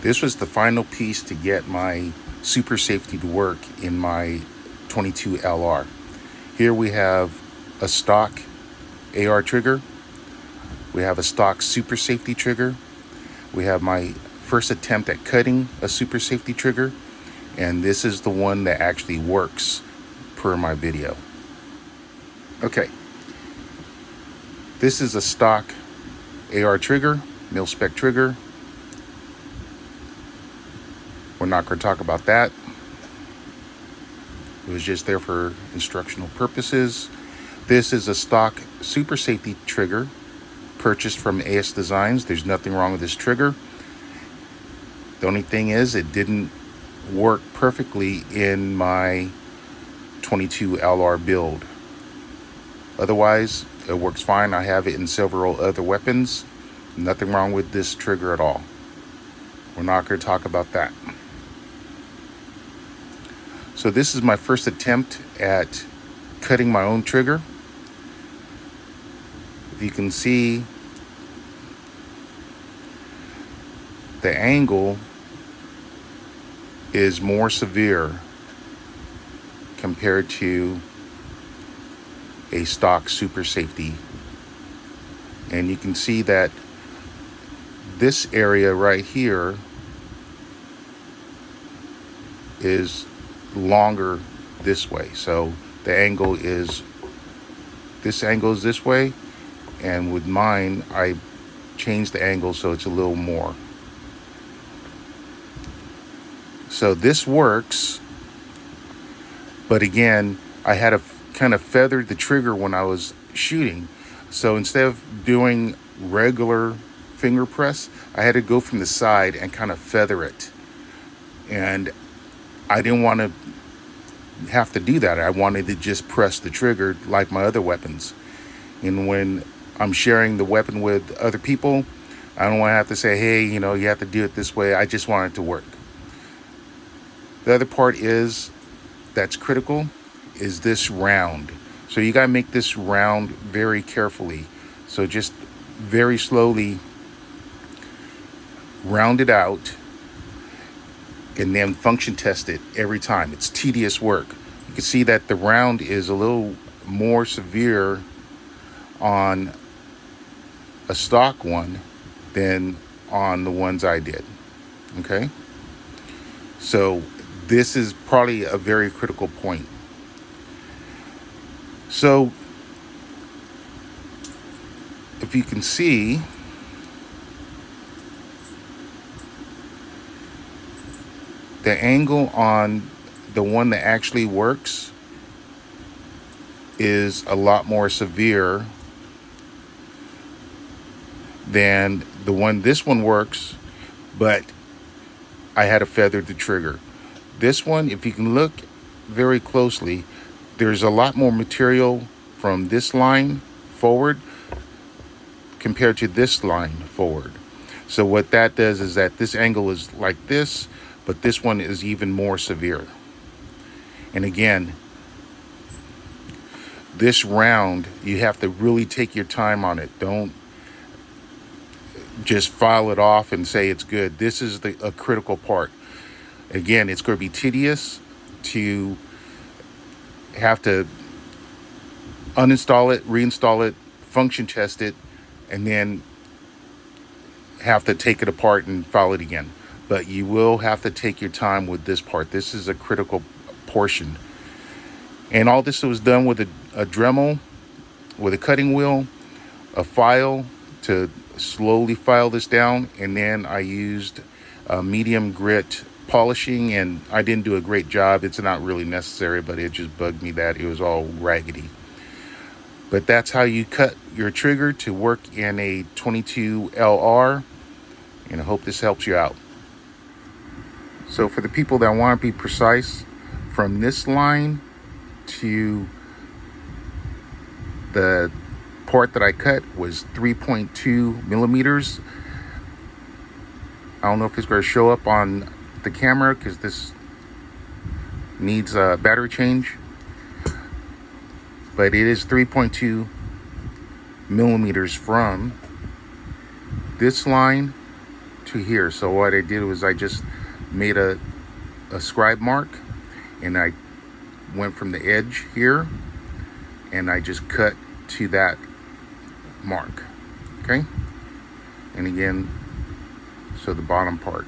This was the final piece to get my super safety to work in my 22 LR. Here we have a stock AR trigger. We have a stock super safety trigger. We have my first attempt at cutting a super safety trigger. And this is the one that actually works per my video. Okay. This is a stock AR trigger, mil-spec trigger. We're not going to talk about that. It was just there for instructional purposes. This is a stock super safety trigger purchased from AS Designs. There's nothing wrong with this trigger. The only thing is it didn't work perfectly in my 22 LR build. Otherwise, it works fine. I have it in several other weapons. Nothing wrong with this trigger at all. We're not going to talk about that. So this is my first attempt at cutting my own trigger. If you can see, the angle is more severe compared to a stock super safety. And you can see that this area right here is longer this way. So the angle is, this angle is this way, and with mine I changed the angle so it's a little more. So this works, but again, I had to kind of feather the trigger when I was shooting. So instead of doing regular finger press, I had to go from the side and kind of feather it. And I didn't want to have to do that. I wanted to just press the trigger like my other weapons. And when I'm sharing the weapon with other people, I don't want to have to say, hey, you know, you have to do it this way. I just want it to work. The other part is, that's critical, is this round. So you got to make this round very carefully. So just very slowly round it out and then function test it every time. It's tedious work. You can see that the round is a little more severe on a stock one than on the ones I did. Okay? So this is probably a very critical point. So if you can see, the angle on the one that actually works is a lot more severe than the one. This one works, but I had to feather the trigger. This one, if you can look very closely, there's a lot more material from this line forward compared to this line forward. So what that does is that this angle is like this, but this one is even more severe. And again, this round, you have to really take your time on it. Don't just file it off and say it's good. This is a critical part. Again, it's going to be tedious to have to uninstall it, reinstall it, function test it, and then have to take it apart and file it again. But you will have to take your time with this part. This is a critical portion. And all this was done with a Dremel, with a cutting wheel, a file to slowly file this down, and then I used medium grit polishing, and I didn't do a great job. It's not really necessary, but it just bugged me that it was all raggedy. But that's how you cut your trigger to work in a 22 LR, and I hope this helps you out. So for the people that want to be precise, from this line to the part that I cut was 3.2 millimeters. I don't know if it's going to show up on the camera because this needs a battery change, but it is 3.2 millimeters from this line to here. So what I did was I just made a scribe mark, and I went from the edge here, and I just cut to that mark. Okay, and again, so the bottom part.